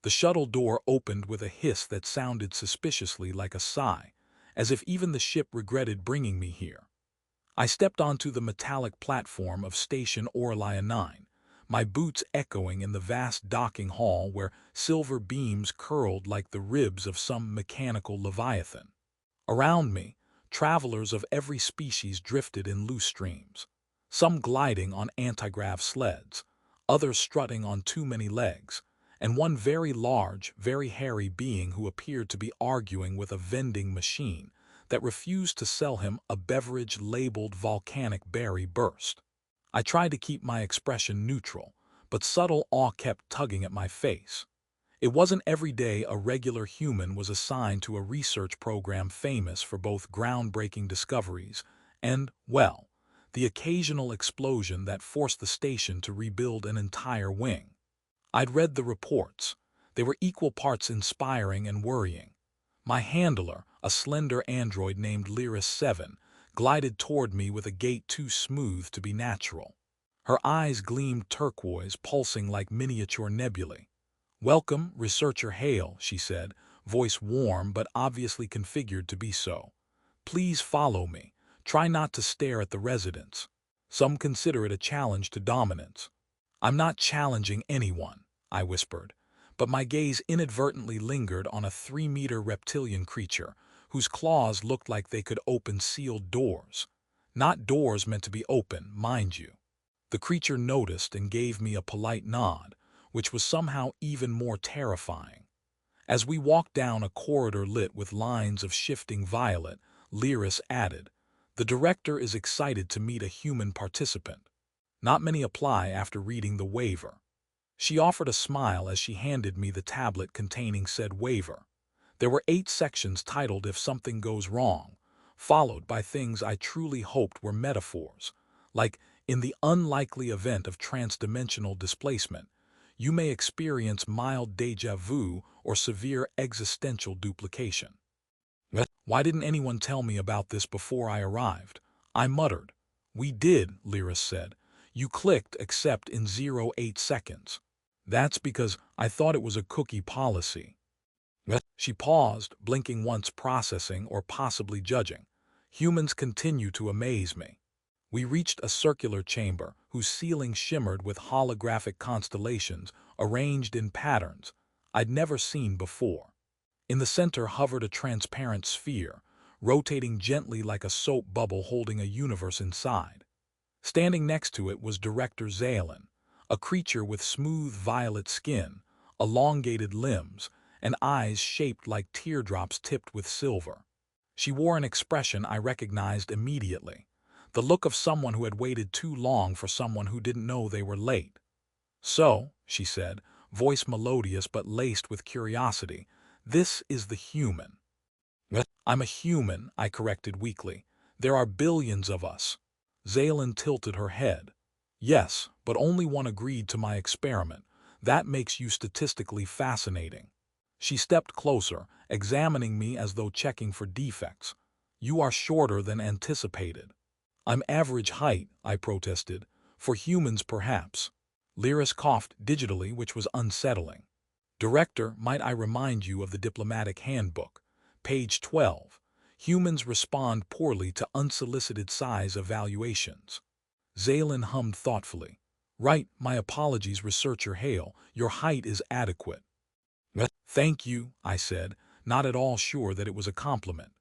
The shuttle door opened with a hiss that sounded suspiciously like a sigh, as if even the ship regretted bringing me here. I stepped onto the metallic platform of Station Orlia 9, my boots echoing in the vast docking hall where silver beams curled like the ribs of some mechanical leviathan. Around me, travelers of every species drifted in loose streams, some gliding on anti-grav sleds, others strutting on too many legs, and one very large, very hairy being who appeared to be arguing with a vending machine that refused to sell him a beverage labeled volcanic berry burst. I tried to keep my expression neutral, but subtle awe kept tugging at my face. It wasn't every day a regular human was assigned to a research program famous for both groundbreaking discoveries and, well, the occasional explosion that forced the station to rebuild an entire wing. I'd read the reports. They were equal parts inspiring and worrying. My handler, a slender android named Lyris 7, glided toward me with a gait too smooth to be natural. Her eyes gleamed turquoise, pulsing like miniature nebulae. "Welcome, Researcher Hale," she said, voice warm but obviously configured to be so. "Please follow me. Try not to stare at the residents. Some consider it a challenge to dominance." "I'm not challenging anyone," I whispered, but my gaze inadvertently lingered on a 3-meter reptilian creature whose claws looked like they could open sealed doors. Not doors meant to be open, mind you. The creature noticed and gave me a polite nod, which was somehow even more terrifying. As we walked down a corridor lit with lines of shifting violet, Lyris added, "The director is excited to meet a human participant. Not many apply after reading the waiver." She offered a smile as she handed me the tablet containing said waiver. There were 8 sections titled "If Something Goes Wrong," followed by things I truly hoped were metaphors, like, "In the unlikely event of transdimensional displacement, you may experience mild déjà vu or severe existential duplication." "Why didn't anyone tell me about this before I arrived?" I muttered. "We did," Lyris said. "You clicked accept in 0.8 seconds. That's because I thought it was a cookie policy." She paused, blinking once, processing or possibly judging. Humans continue to amaze me. We reached a circular chamber whose ceiling shimmered with holographic constellations arranged in patterns I'd never seen before. In the center hovered a transparent sphere, rotating gently like a soap bubble holding a universe inside. Standing next to it was Director Zalen, a creature with smooth violet skin, elongated limbs, and eyes shaped like teardrops tipped with silver. She wore an expression I recognized immediately, the look of someone who had waited too long for someone who didn't know they were late. "So," she said, voice melodious but laced with curiosity, "this is the human." "I'm a human," I corrected weakly. "There are billions of us." Zalen tilted her head. "Yes, but only one agreed to my experiment. That makes you statistically fascinating." She stepped closer, examining me as though checking for defects. "You are shorter than anticipated." "I'm average height," I protested. "For humans, perhaps." Lyris coughed digitally, which was unsettling. "Director, might I remind you of the diplomatic handbook? Page 12. Humans respond poorly to unsolicited size evaluations." Zalen hummed thoughtfully. "Right, my apologies, Researcher Hale. Your height is adequate." "Thank you," I said, not at all sure that it was a compliment.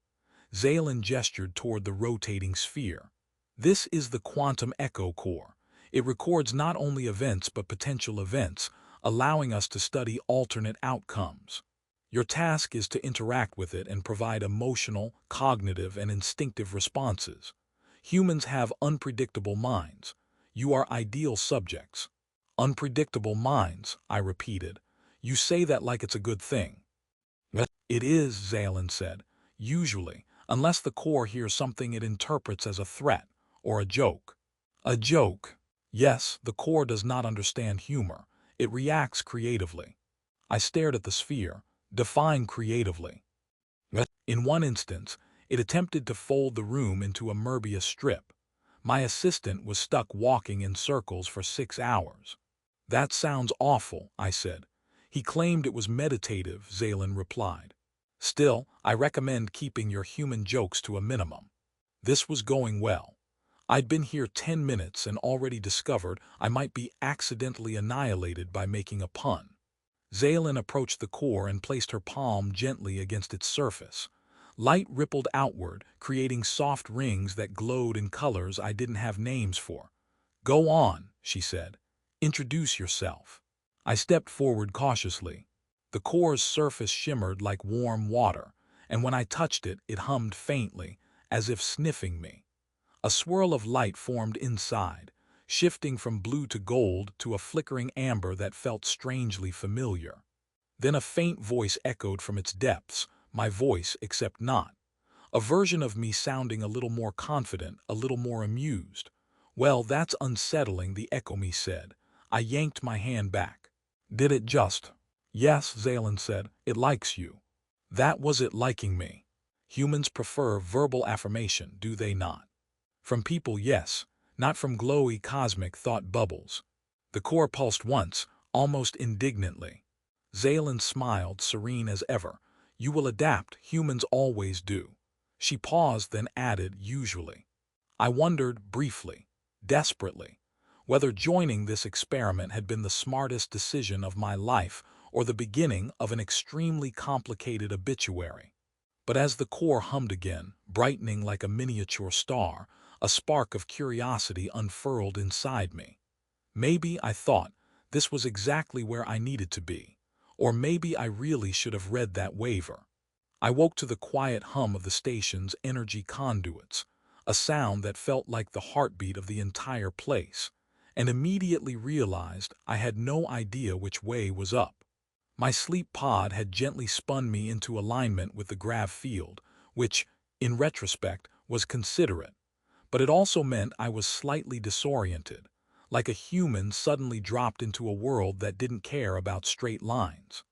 Zalen gestured toward the rotating sphere. "This is the quantum echo core. It records not only events but potential events, allowing us to study alternate outcomes. Your task is to interact with it and provide emotional, cognitive, and instinctive responses. Humans have unpredictable minds. You are ideal subjects." "Unpredictable minds," I repeated. "You say that like it's a good thing." "It is," Zalen said. "Usually, unless the core hears something it interprets as a threat or a joke." "A joke." "Yes, the core does not understand humor. It reacts creatively." I stared at the sphere. "Define creatively." "In one instance, it attempted to fold the room into a Möbius strip. My assistant was stuck walking in circles for 6 hours." "That sounds awful," I said. He claimed it was meditative, Zalen replied. Still, I recommend keeping your human jokes to a minimum. This was going well. I'd been here 10 minutes and already discovered I might be accidentally annihilated by making a pun. Zalen approached the core and placed her palm gently against its surface. Light rippled outward, creating soft rings that glowed in colors I didn't have names for. Go on, she said. Introduce yourself. I stepped forward cautiously. The core's surface shimmered like warm water, and when I touched it, it hummed faintly, as if sniffing me. A swirl of light formed inside, shifting from blue to gold to a flickering amber that felt strangely familiar. Then a faint voice echoed from its depths, my voice except not. A version of me sounding a little more confident, a little more amused. Well, that's unsettling, the echo me said. I yanked my hand back. Did it just? Yes, Zalen said, it likes you. That was it liking me. Humans prefer verbal affirmation, do they not? From people, yes, not from glowy cosmic thought bubbles. The core pulsed once, almost indignantly. Zalen smiled, serene as ever. You will adapt, humans always do. She paused, then added, usually. I wondered, briefly, desperately, whether joining this experiment had been the smartest decision of my life or the beginning of an extremely complicated obituary. But as the core hummed again, brightening like a miniature star, a spark of curiosity unfurled inside me. Maybe, I thought, this was exactly where I needed to be. Or maybe I really should have read that waiver. I woke to the quiet hum of the station's energy conduits, a sound that felt like the heartbeat of the entire place, and immediately realized I had no idea which way was up. My sleep pod had gently spun me into alignment with the grav field, which, in retrospect, was considerate. But it also meant I was slightly disoriented, like a human suddenly dropped into a world that didn't care about straight lines.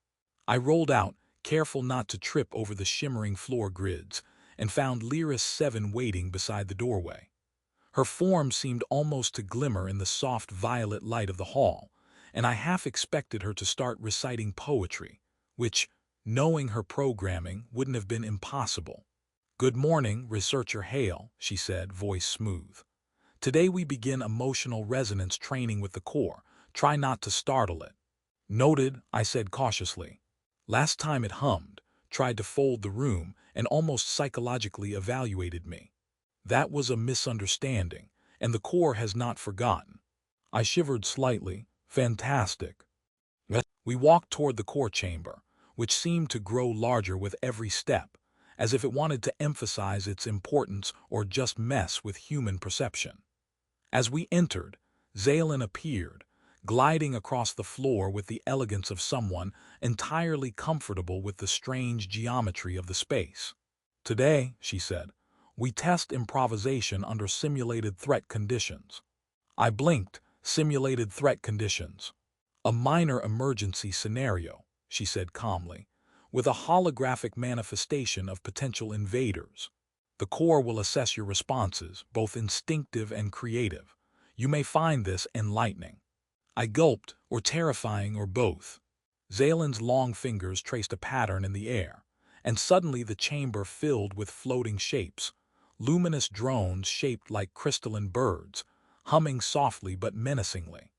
I rolled out, careful not to trip over the shimmering floor grids, and found Lyris 7 waiting beside the doorway. Her form seemed almost to glimmer in the soft violet light of the hall, and I half expected her to start reciting poetry, which, knowing her programming, wouldn't have been impossible. Good morning, Researcher Hale, she said, voice smooth. Today we begin emotional resonance training with the core. Try not to startle it. Noted, I said cautiously. Last time it hummed, tried to fold the room, and almost psychologically evaluated me. That was a misunderstanding, and the core has not forgotten. I shivered slightly. Fantastic. We walked toward the core chamber, which seemed to grow larger with every step, as if it wanted to emphasize its importance or just mess with human perception. As we entered, Zalen appeared, gliding across the floor with the elegance of someone entirely comfortable with the strange geometry of the space. Today, she said, we test improvisation under simulated threat conditions. I blinked. Simulated threat conditions. A minor emergency scenario, she said calmly, with a holographic manifestation of potential invaders. The core will assess your responses, both instinctive and creative. You may find this enlightening. I gulped, or terrifying, or both. Zalen's long fingers traced a pattern in the air, and suddenly the chamber filled with floating shapes, luminous drones shaped like crystalline birds, humming softly but menacingly.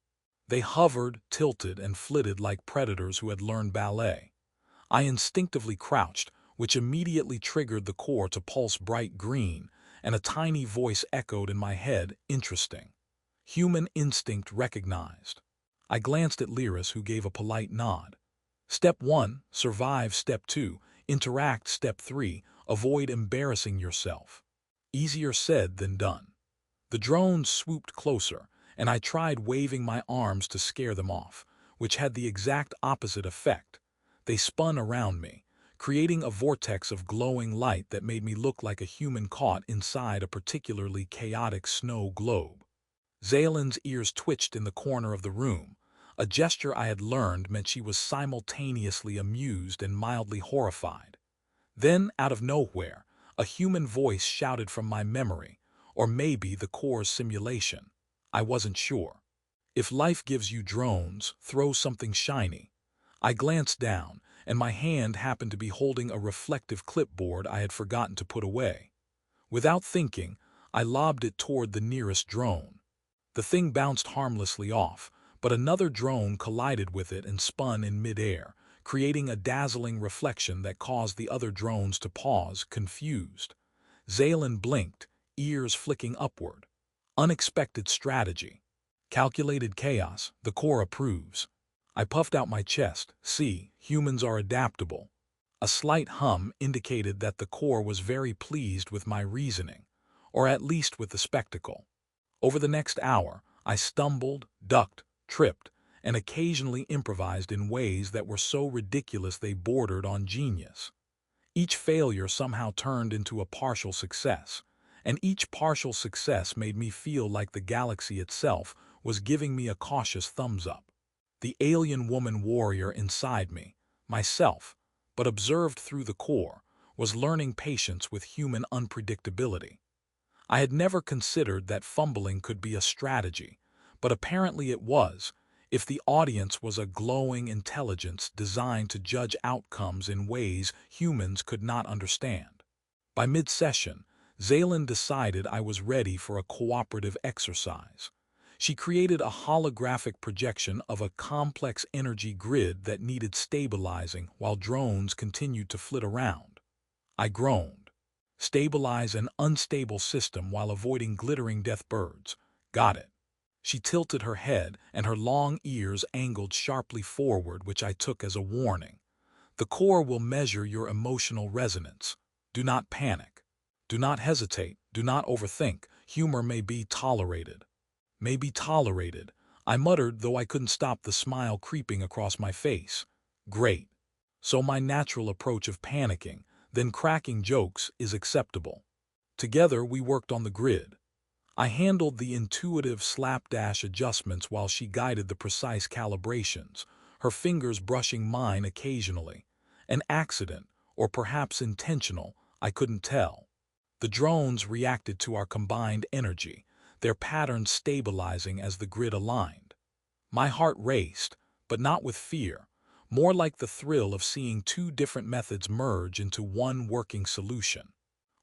They hovered, tilted, and flitted like predators who had learned ballet. I instinctively crouched, which immediately triggered the core to pulse bright green, and a tiny voice echoed in my head, interesting. Human instinct recognized. I glanced at Lyris, who gave a polite nod. Step 1, survive. Step 2, interact. Step 3, avoid embarrassing yourself. Easier said than done. The drones swooped closer, and I tried waving my arms to scare them off, which had the exact opposite effect. They spun around me, creating a vortex of glowing light that made me look like a human caught inside a particularly chaotic snow globe. Zalen's ears twitched in the corner of the room. A gesture I had learned meant she was simultaneously amused and mildly horrified. Then, out of nowhere, a human voice shouted from my memory, or maybe the core's simulation. I wasn't sure. If life gives you drones, throw something shiny. I glanced down, and my hand happened to be holding a reflective clipboard I had forgotten to put away. Without thinking, I lobbed it toward the nearest drone. The thing bounced harmlessly off, but another drone collided with it and spun in midair, creating a dazzling reflection that caused the other drones to pause, confused. Zaylen blinked, ears flicking upward. Unexpected strategy. Calculated chaos, the core approves. I puffed out my chest. See, humans are adaptable. A slight hum indicated that the core was very pleased with my reasoning, or at least with the spectacle. Over the next hour, I stumbled, ducked, tripped, and occasionally improvised in ways that were so ridiculous they bordered on genius. Each failure somehow turned into a partial success, and each partial success made me feel like the galaxy itself was giving me a cautious thumbs up. The alien woman warrior inside me, myself, but observed through the core, was learning patience with human unpredictability. I had never considered that fumbling could be a strategy, but apparently it was, if the audience was a glowing intelligence designed to judge outcomes in ways humans could not understand. By mid-session, Zaylen decided I was ready for a cooperative exercise. She created a holographic projection of a complex energy grid that needed stabilizing while drones continued to flit around. I groaned. Stabilize an unstable system while avoiding glittering death birds. Got it. She tilted her head, and her long ears angled sharply forward, which I took as a warning. The core will measure your emotional resonance. Do not panic. Do not hesitate. Do not overthink. Humor may be tolerated. May be tolerated, I muttered, though I couldn't stop the smile creeping across my face. Great. So my natural approach of panicking, then cracking jokes, is acceptable. Together we worked on the grid. I handled the intuitive slapdash adjustments while she guided the precise calibrations, her fingers brushing mine occasionally. An accident, or perhaps intentional, I couldn't tell. The drones reacted to our combined energy, their patterns stabilizing as the grid aligned. My heart raced, but not with fear, more like the thrill of seeing two different methods merge into one working solution.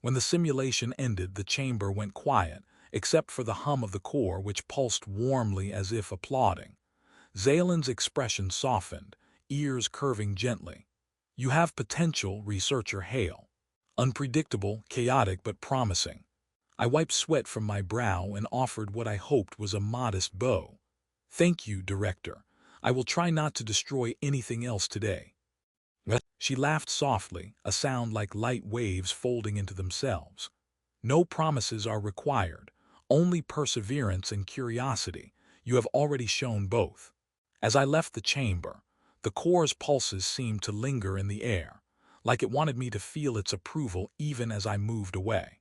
When the simulation ended, the chamber went quiet, except for the hum of the core, which pulsed warmly as if applauding. Zaylen's expression softened, ears curving gently. You have potential, researcher Hale. Unpredictable, chaotic, but promising. I wiped sweat from my brow and offered what I hoped was a modest bow. Thank you, Director. I will try not to destroy anything else today. She laughed softly, a sound like light waves folding into themselves. No promises are required, only perseverance and curiosity. You have already shown both. As I left the chamber, the core's pulses seemed to linger in the air, like it wanted me to feel its approval even as I moved away.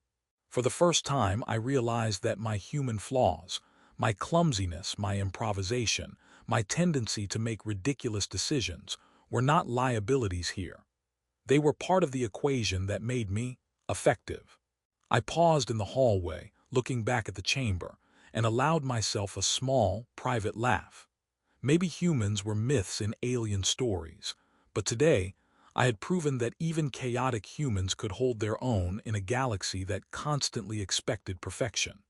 For the first time, I realized that my human flaws, my clumsiness, my improvisation, my tendency to make ridiculous decisions, were not liabilities here. They were part of the equation that made me effective. I paused in the hallway, looking back at the chamber, and allowed myself a small, private laugh. Maybe humans were myths in alien stories, but today, I had proven that even chaotic humans could hold their own in a galaxy that constantly expected perfection.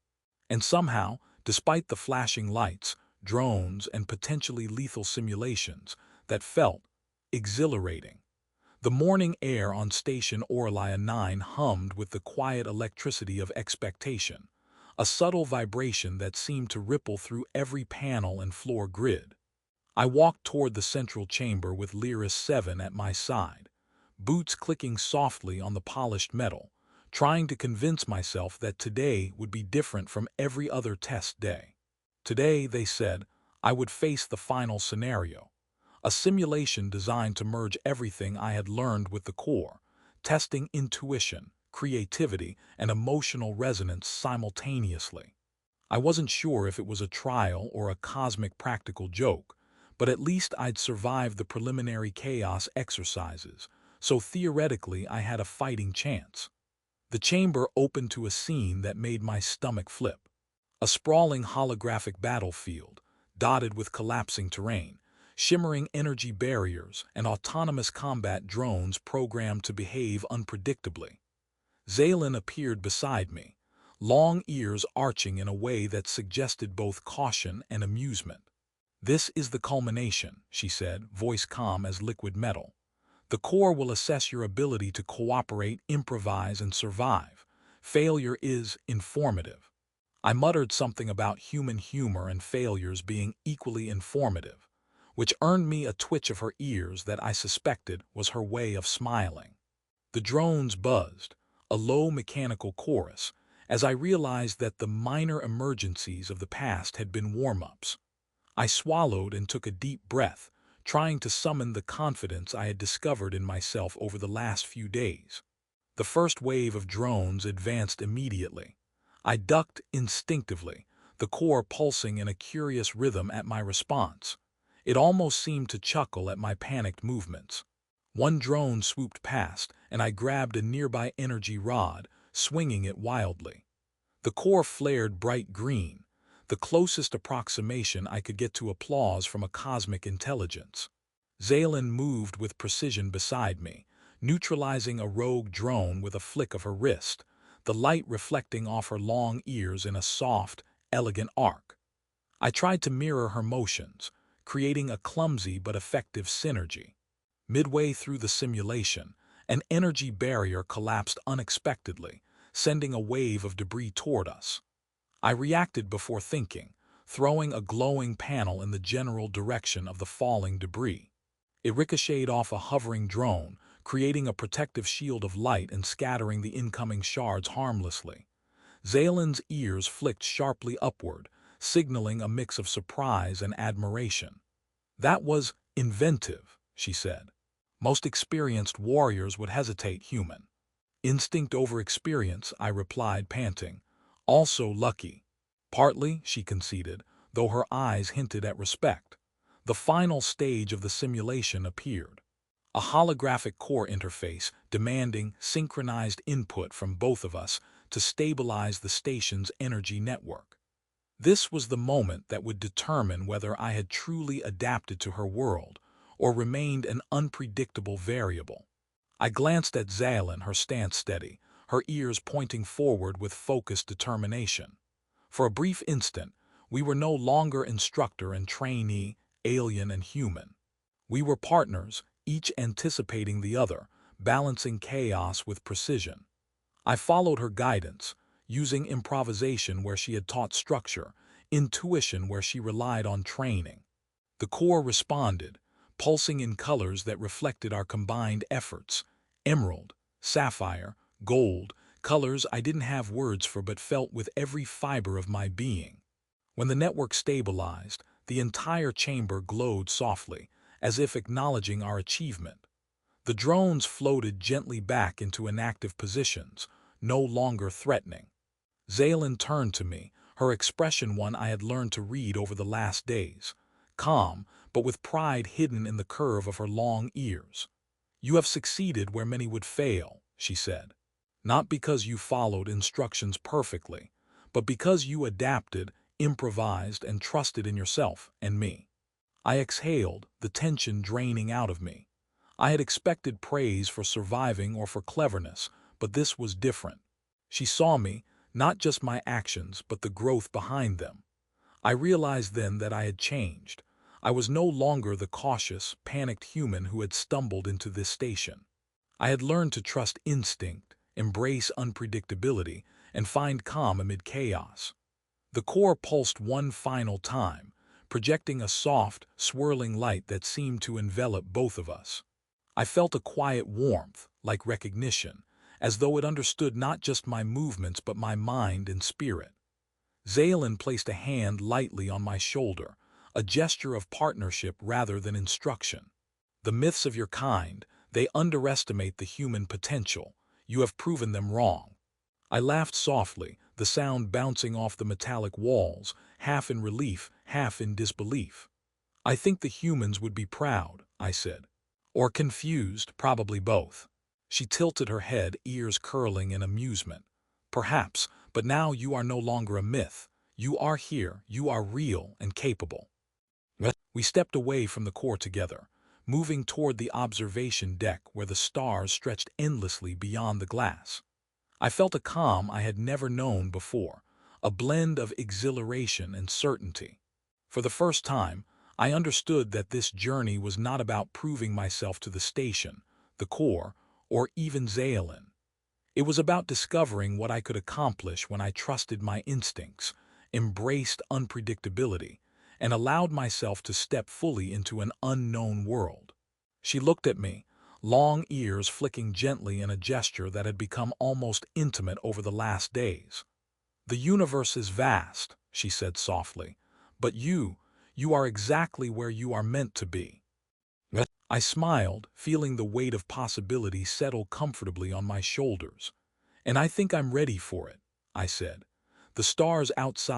And somehow, despite the flashing lights, drones, and potentially lethal simulations, that felt exhilarating. The morning air on Station Orlia 9 hummed with the quiet electricity of expectation, a subtle vibration that seemed to ripple through every panel and floor grid. I walked toward the central chamber with Lyris 7 at my side, boots clicking softly on the polished metal, trying to convince myself that today would be different from every other test day. Today, they said, I would face the final scenario, a simulation designed to merge everything I had learned with the core, testing intuition, creativity, and emotional resonance simultaneously. I wasn't sure if it was a trial or a cosmic practical joke, but at least I'd survived the preliminary chaos exercises, so theoretically I had a fighting chance. The chamber opened to a scene that made my stomach flip. A sprawling holographic battlefield, dotted with collapsing terrain, shimmering energy barriers, and autonomous combat drones programmed to behave unpredictably. Zaylin appeared beside me, long ears arching in a way that suggested both caution and amusement. "This is the culmination," she said, voice calm as liquid metal. "The core will assess your ability to cooperate, improvise, and survive. Failure is informative." I muttered something about human humor and failures being equally informative, which earned me a twitch of her ears that I suspected was her way of smiling. The drones buzzed, a low mechanical chorus, as I realized that the minor emergencies of the past had been warm-ups. I swallowed and took a deep breath, trying to summon the confidence I had discovered in myself over the last few days. The first wave of drones advanced immediately. I ducked instinctively, the core pulsing in a curious rhythm at my response. It almost seemed to chuckle at my panicked movements. One drone swooped past, and I grabbed a nearby energy rod, swinging it wildly. The core flared bright green, the closest approximation I could get to applause from a cosmic intelligence. Zaylin moved with precision beside me, neutralizing a rogue drone with a flick of her wrist, the light reflecting off her long ears in a soft, elegant arc. I tried to mirror her motions, creating a clumsy but effective synergy. Midway through the simulation, an energy barrier collapsed unexpectedly, sending a wave of debris toward us. I reacted before thinking, throwing a glowing panel in the general direction of the falling debris. It ricocheted off a hovering drone, creating a protective shield of light and scattering the incoming shards harmlessly. Zaylin's ears flicked sharply upward, signaling a mix of surprise and admiration. "That was inventive," she said. "Most experienced warriors would hesitate, human." "Instinct over experience," I replied, panting. "Also lucky." "Partly," she conceded, though her eyes hinted at respect. The final stage of the simulation appeared. A holographic core interface demanding synchronized input from both of us to stabilize the station's energy network. This was the moment that would determine whether I had truly adapted to her world or remained an unpredictable variable. I glanced at Zaylin, her stance steady, her ears pointing forward with focused determination. For a brief instant, we were no longer instructor and trainee, alien and human. We were partners, each anticipating the other, balancing chaos with precision. I followed her guidance, using improvisation where she had taught structure, intuition where she relied on training. The core responded, pulsing in colors that reflected our combined efforts: emerald, sapphire, gold, colors I didn't have words for but felt with every fiber of my being. When the network stabilized, the entire chamber glowed softly, as if acknowledging our achievement. The drones floated gently back into inactive positions, no longer threatening. Zaylin turned to me, her expression one I had learned to read over the last days, calm, but with pride hidden in the curve of her long ears. "You have succeeded where many would fail," she said. "Not because you followed instructions perfectly, but because you adapted, improvised, and trusted in yourself and me." I exhaled, the tension draining out of me. I had expected praise for surviving or for cleverness, but this was different. She saw me, not just my actions, but the growth behind them. I realized then that I had changed. I was no longer the cautious, panicked human who had stumbled into this station. I had learned to trust instinct, embrace unpredictability, and find calm amid chaos. The core pulsed one final time, projecting a soft, swirling light that seemed to envelop both of us. I felt a quiet warmth, like recognition, as though it understood not just my movements but my mind and spirit. Zaylin placed a hand lightly on my shoulder, a gesture of partnership rather than instruction. "The myths of your kind, they underestimate the human potential. You have proven them wrong." I laughed softly, the sound bouncing off the metallic walls, half in relief, half in disbelief. "I think the humans would be proud," I said. "Or confused, probably both." She tilted her head, ears curling in amusement. "Perhaps, but now you are no longer a myth. You are here, you are real and capable." We stepped away from the core together, moving toward the observation deck where the stars stretched endlessly beyond the glass. I felt a calm I had never known before, a blend of exhilaration and certainty. For the first time, I understood that this journey was not about proving myself to the station, the core, or even Zaelin. It was about discovering what I could accomplish when I trusted my instincts, embraced unpredictability, and allowed myself to step fully into an unknown world. She looked at me, long ears flicking gently in a gesture that had become almost intimate over the last days. "The universe is vast," she said softly, "but you are exactly where you are meant to be." I smiled, feeling the weight of possibility settle comfortably on my shoulders. "And I think I'm ready for it," I said. "The stars outside